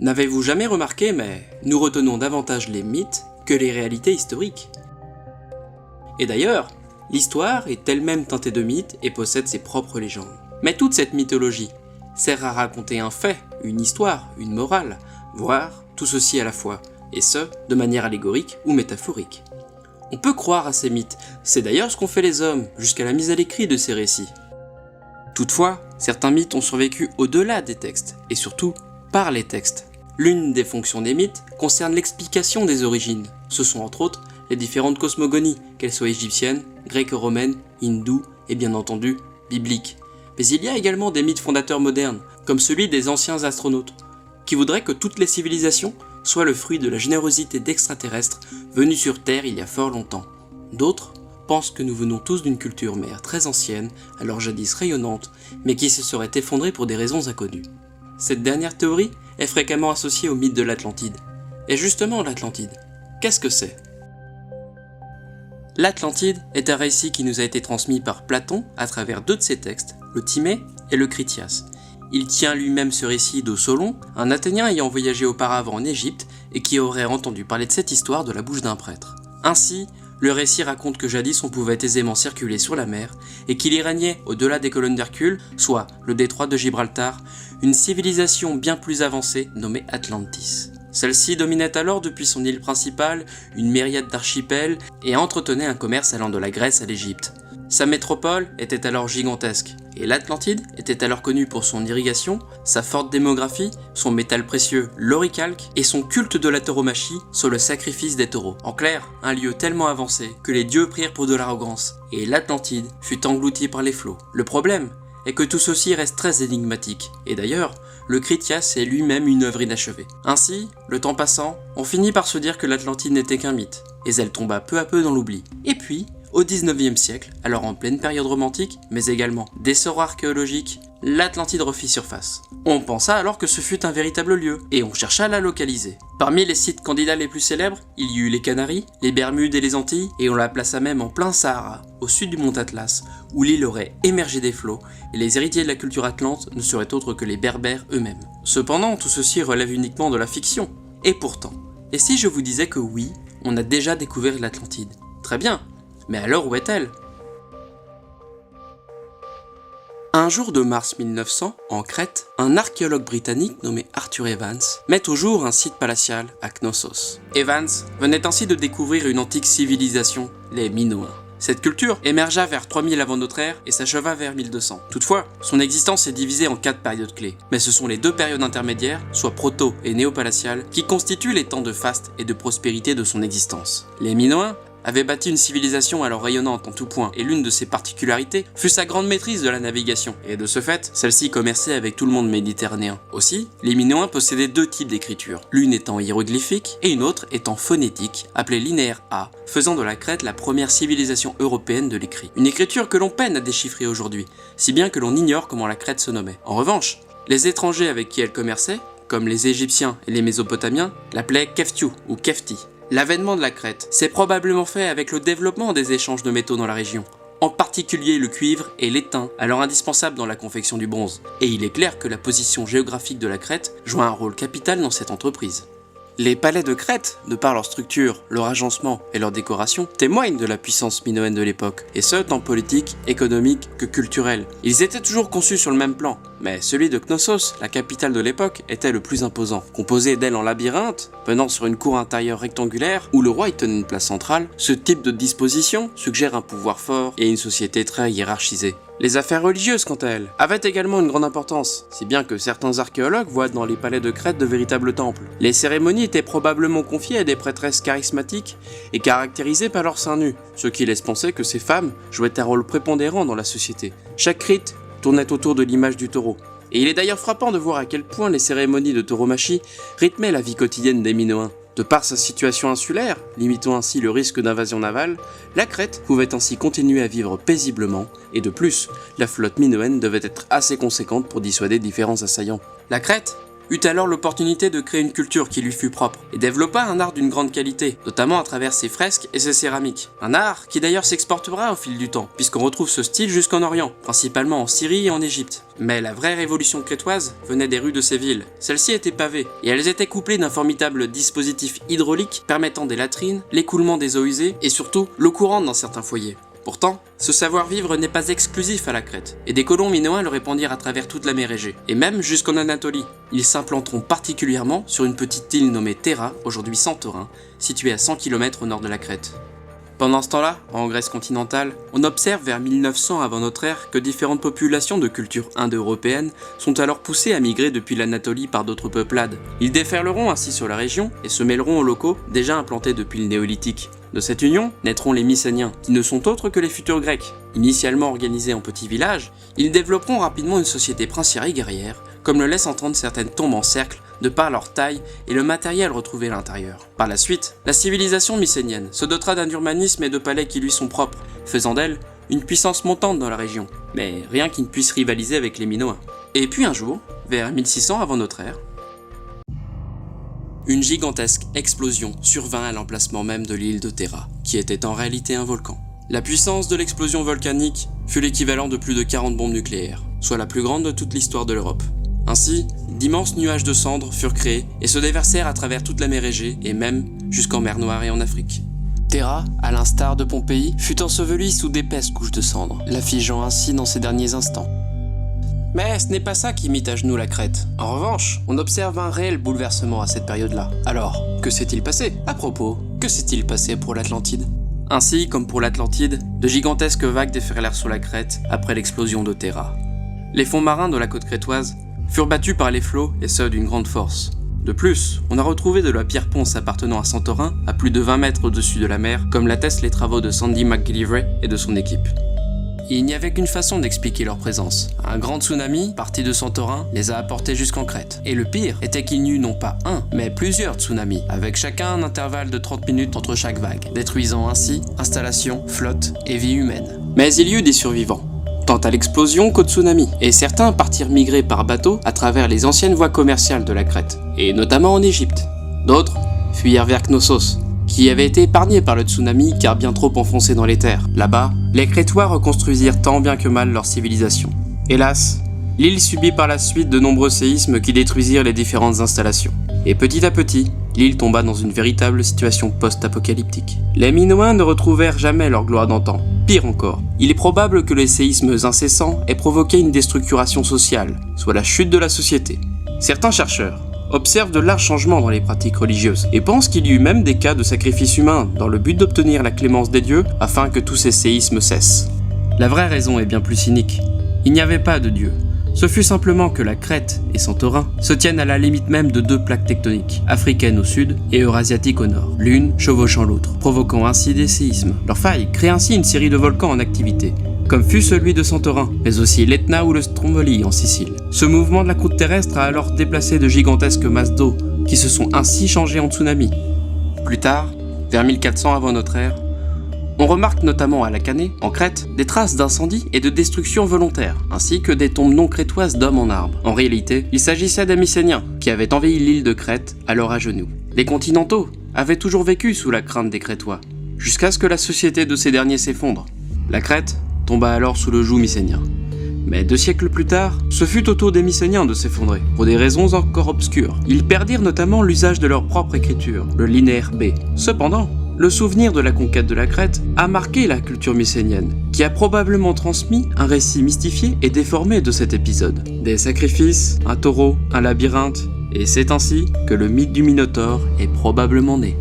N'avez-vous jamais remarqué, mais nous retenons davantage les mythes que les réalités historiques. Et d'ailleurs, l'histoire est elle-même teintée de mythes et possède ses propres légendes. Mais toute cette mythologie sert à raconter un fait, une histoire, une morale, voire tout ceci à la fois, et ce, de manière allégorique ou métaphorique. On peut croire à ces mythes, c'est d'ailleurs ce qu'ont fait les hommes, jusqu'à la mise à l'écrit de ces récits. Toutefois, certains mythes ont survécu au-delà des textes, et surtout par les textes. L'une des fonctions des mythes concerne l'explication des origines. Ce sont entre autres les différentes cosmogonies, qu'elles soient égyptiennes, gréco-romaines, hindoues et bien entendu bibliques. Mais il y a également des mythes fondateurs modernes, comme celui des anciens astronautes, qui voudraient que toutes les civilisations soient le fruit de la générosité d'extraterrestres venus sur Terre il y a fort longtemps. D'autres pensent que nous venons tous d'une culture mère très ancienne, alors jadis rayonnante, mais qui se serait effondrée pour des raisons inconnues. Cette dernière théorie est fréquemment associée au mythe de l'Atlantide. Et justement l'Atlantide, qu'est-ce que c'est ? L'Atlantide est un récit qui nous a été transmis par Platon à travers deux de ses textes, le Timée et le Critias. Il tient lui-même ce récit de Solon, un Athénien ayant voyagé auparavant en Égypte et qui aurait entendu parler de cette histoire de la bouche d'un prêtre. Ainsi, le récit raconte que jadis on pouvait aisément circuler sur la mer et qu'il y régnait au-delà des colonnes d'Hercule, soit le détroit de Gibraltar, une civilisation bien plus avancée nommée Atlantis. Celle-ci dominait alors depuis son île principale une myriade d'archipels et entretenait un commerce allant de la Grèce à l'Égypte. Sa métropole était alors gigantesque, et l'Atlantide était alors connue pour son irrigation, sa forte démographie, son métal précieux, l'oricalque, et son culte de la tauromachie sur le sacrifice des taureaux. En clair, un lieu tellement avancé que les dieux prièrent pour de l'arrogance, et l'Atlantide fut engloutie par les flots. Le problème est que tout ceci reste très énigmatique, et d'ailleurs, le Critias est lui-même une œuvre inachevée. Ainsi, le temps passant, on finit par se dire que l'Atlantide n'était qu'un mythe, et elle tomba peu à peu dans l'oubli. Et puis, au 19e siècle, alors en pleine période romantique, mais également d'essor archéologique, l'Atlantide refit surface. On pensa alors que ce fut un véritable lieu, et on chercha à la localiser. Parmi les sites candidats les plus célèbres, il y eut les Canaries, les Bermudes et les Antilles, et on la plaça même en plein Sahara, au sud du mont Atlas, où l'île aurait émergé des flots, et les héritiers de la culture atlante ne seraient autres que les Berbères eux-mêmes. Cependant, tout ceci relève uniquement de la fiction. Et pourtant, et si je vous disais que oui, on a déjà découvert l'Atlantide ? Très bien, mais alors où est-elle ? Un jour de mars 1900, en Crète, un archéologue britannique nommé Arthur Evans met au jour un site palatial à Knossos. Evans venait ainsi de découvrir une antique civilisation, les Minoens. Cette culture émergea vers 3000 avant notre ère et s'acheva vers 1200. Toutefois, son existence est divisée en 4 périodes clés. Mais ce sont les 2 périodes intermédiaires, soit proto- et néo-palatiales, qui constituent les temps de faste et de prospérité de son existence. Les Minoens avait bâti une civilisation alors rayonnante en tout point, et l'une de ses particularités fut sa grande maîtrise de la navigation, et de ce fait, celle-ci commerçait avec tout le monde méditerranéen. Aussi, les Minoens possédaient 2 types d'écriture, l'une étant hiéroglyphique et une autre étant phonétique, appelée linéaire A, faisant de la Crète la première civilisation européenne de l'écrit. Une écriture que l'on peine à déchiffrer aujourd'hui, si bien que l'on ignore comment la Crète se nommait. En revanche, les étrangers avec qui elle commerçait, comme les Égyptiens et les Mésopotamiens, l'appelaient Keftiu ou Kefti. L'avènement de la Crète s'est probablement fait avec le développement des échanges de métaux dans la région, en particulier le cuivre et l'étain, alors indispensables dans la confection du bronze. Et il est clair que la position géographique de la Crète joue un rôle capital dans cette entreprise. Les palais de Crète, de par leur structure, leur agencement et leur décoration, témoignent de la puissance minoenne de l'époque, et ce tant politique, économique que culturel. Ils étaient toujours conçus sur le même plan, mais celui de Knossos, la capitale de l'époque, était le plus imposant. Composé d'ailes en labyrinthe, menant sur une cour intérieure rectangulaire, où le roi y tenait une place centrale, ce type de disposition suggère un pouvoir fort et une société très hiérarchisée. Les affaires religieuses, quant à elles, avaient également une grande importance, si bien que certains archéologues voient dans les palais de Crète de véritables temples. Les cérémonies étaient probablement confiées à des prêtresses charismatiques et caractérisées par leurs seins nus, ce qui laisse penser que ces femmes jouaient un rôle prépondérant dans la société. Chaque rite tournait autour de l'image du taureau. Et il est d'ailleurs frappant de voir à quel point les cérémonies de tauromachie rythmaient la vie quotidienne des Minoens. De par sa situation insulaire, limitant ainsi le risque d'invasion navale, la Crète pouvait ainsi continuer à vivre paisiblement, et de plus, la flotte minoenne devait être assez conséquente pour dissuader différents assaillants. La Crète, eut alors l'opportunité de créer une culture qui lui fut propre et développa un art d'une grande qualité, notamment à travers ses fresques et ses céramiques. Un art qui d'ailleurs s'exportera au fil du temps, puisqu'on retrouve ce style jusqu'en Orient, principalement en Syrie et en Égypte. Mais la vraie révolution crétoise venait des rues de ces villes. Celles-ci étaient pavées, et elles étaient couplées d'un formidable dispositif hydraulique permettant des latrines, l'écoulement des eaux usées et surtout l'eau courante dans certains foyers. Pourtant, ce savoir-vivre n'est pas exclusif à la Crète, et des colons minoens le répandirent à travers toute la mer Égée, et même jusqu'en Anatolie. Ils s'implanteront particulièrement sur une petite île nommée Théra, aujourd'hui Santorin, située à 100 km au nord de la Crète. Pendant ce temps-là, en Grèce continentale, on observe vers 1900 avant notre ère que différentes populations de culture indo-européenne sont alors poussées à migrer depuis l'Anatolie par d'autres peuplades. Ils déferleront ainsi sur la région et se mêleront aux locaux déjà implantés depuis le néolithique. De cette union naîtront les Mycéniens, qui ne sont autres que les futurs Grecs. Initialement organisés en petits villages, ils développeront rapidement une société princière et guerrière, comme le laissent entendre certaines tombes en cercle, de par leur taille et le matériel retrouvé à l'intérieur. Par la suite, la civilisation mycénienne se dotera d'un urbanisme et de palais qui lui sont propres, faisant d'elle une puissance montante dans la région, mais rien qui ne puisse rivaliser avec les Minoens. Et puis un jour, vers 1600 avant notre ère, une gigantesque explosion survint à l'emplacement même de l'île de Théra, qui était en réalité un volcan. La puissance de l'explosion volcanique fut l'équivalent de plus de 40 bombes nucléaires, soit la plus grande de toute l'histoire de l'Europe. Ainsi, d'immenses nuages de cendres furent créés et se déversèrent à travers toute la mer Égée et même jusqu'en mer Noire et en Afrique. Théra, à l'instar de Pompéi, fut ensevelie sous d'épaisses couches de cendres, l'affigeant ainsi dans ses derniers instants. Mais ce n'est pas ça qui mit à genoux la Crète. En revanche, on observe un réel bouleversement à cette période-là. Alors, que s'est-il passé? À propos, que s'est-il passé pour l'Atlantide? Ainsi, comme pour l'Atlantide, de gigantesques vagues déferlèrent sur la Crète après l'explosion de Théra. Les fonds marins de la côte crétoise furent battus par les flots et ce d'une grande force. De plus, on a retrouvé de la pierre ponce appartenant à Santorin à plus de 20 mètres au-dessus de la mer, comme l'attestent les travaux de Sandy McGillivray et de son équipe. Il n'y avait qu'une façon d'expliquer leur présence. Un grand tsunami, parti de Santorin, les a apportés jusqu'en Crète. Et le pire était qu'il n'y eut non pas un, mais plusieurs tsunamis, avec chacun un intervalle de 30 minutes entre chaque vague, détruisant ainsi installations, flottes et vies humaines. Mais il y eut des survivants, tant à l'explosion qu'au tsunami, et certains partirent migrer par bateau à travers les anciennes voies commerciales de la Crète, et notamment en Égypte. D'autres fuirent vers Knossos, qui avait été épargné par le tsunami car bien trop enfoncé dans les terres. Là-bas, les Crétois reconstruisirent tant bien que mal leur civilisation. Hélas, l'île subit par la suite de nombreux séismes qui détruisirent les différentes installations. Et petit à petit, l'île tomba dans une véritable situation post-apocalyptique. Les Minoens ne retrouvèrent jamais leur gloire d'antan. Pire encore, il est probable que les séismes incessants aient provoqué une déstructuration sociale, soit la chute de la société. Certains chercheurs observent de larges changements dans les pratiques religieuses et pensent qu'il y eut même des cas de sacrifices humains dans le but d'obtenir la clémence des dieux afin que tous ces séismes cessent. La vraie raison est bien plus cynique. Il n'y avait pas de dieu. Ce fut simplement que la Crète et Santorin se tiennent à la limite même de deux plaques tectoniques, africaines au sud et eurasiatiques au nord, l'une chevauchant l'autre, provoquant ainsi des séismes. Leur faille crée ainsi une série de volcans en activité, comme fut celui de Santorin, mais aussi l'Etna ou le Stromboli en Sicile. Ce mouvement de la croûte terrestre a alors déplacé de gigantesques masses d'eau, qui se sont ainsi changées en tsunamis. Plus tard, vers 1400 avant notre ère, on remarque notamment à la Canée, en Crète, des traces d'incendies et de destruction volontaires, ainsi que des tombes non crétoises d'hommes en arbre. En réalité, il s'agissait des Mycéniens, qui avaient envahi l'île de Crète, alors à genoux. Les continentaux avaient toujours vécu sous la crainte des Crétois, jusqu'à ce que la société de ces derniers s'effondre. La Crète tomba alors sous le joug mycénien. Mais 2 siècles plus tard, ce fut au tour des Mycéniens de s'effondrer, pour des raisons encore obscures. Ils perdirent notamment l'usage de leur propre écriture, le linéaire B. Cependant, le souvenir de la conquête de la Crète a marqué la culture mycénienne, qui a probablement transmis un récit mystifié et déformé de cet épisode. Des sacrifices, un taureau, un labyrinthe, et c'est ainsi que le mythe du Minotaure est probablement né.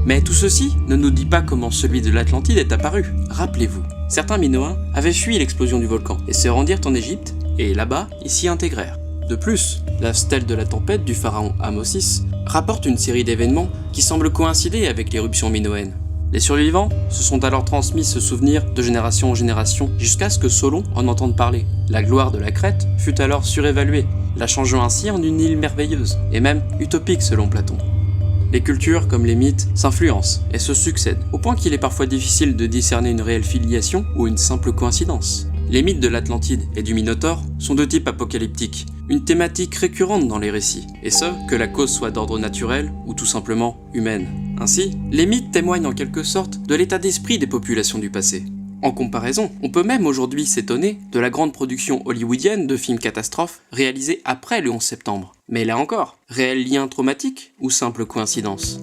Mais tout ceci ne nous dit pas comment celui de l'Atlantide est apparu. Rappelez-vous, certains Minoens avaient fui l'explosion du volcan et se rendirent en Égypte, et là-bas, ils s'y intégrèrent. De plus, la stèle de la tempête du pharaon Amosis rapporte une série d'événements qui semblent coïncider avec l'éruption minoenne. Les survivants se sont alors transmis ce souvenir de génération en génération jusqu'à ce que Solon en entende parler. La gloire de la Crète fut alors surévaluée, la changeant ainsi en une île merveilleuse, et même utopique selon Platon. Les cultures, comme les mythes, s'influencent et se succèdent, au point qu'il est parfois difficile de discerner une réelle filiation ou une simple coïncidence. Les mythes de l'Atlantide et du Minotaure sont de type apocalyptique, une thématique récurrente dans les récits, et ce, que la cause soit d'ordre naturel ou tout simplement humaine. Ainsi, les mythes témoignent en quelque sorte de l'état d'esprit des populations du passé. En comparaison, on peut même aujourd'hui s'étonner de la grande production hollywoodienne de films catastrophes réalisés après le 11 septembre. Mais là encore, réel lien traumatique ou simple coïncidence?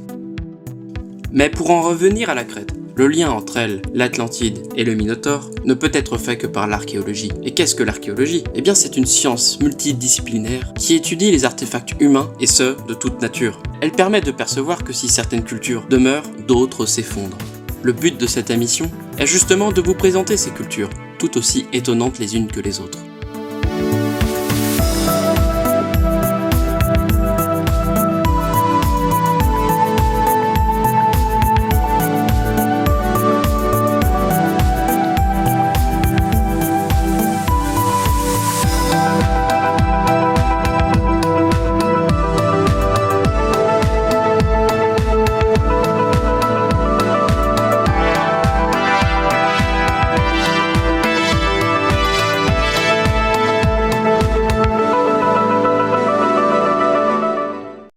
Mais pour en revenir à la Crète, le lien entre elle, l'Atlantide et le Minotaure ne peut être fait que par l'archéologie. Et qu'est-ce que l'archéologie? Eh bien c'est une science multidisciplinaire qui étudie les artefacts humains et ceux de toute nature. Elle permet de percevoir que si certaines cultures demeurent, d'autres s'effondrent. Le but de cette émission est justement de vous présenter ces cultures, tout aussi étonnantes les unes que les autres.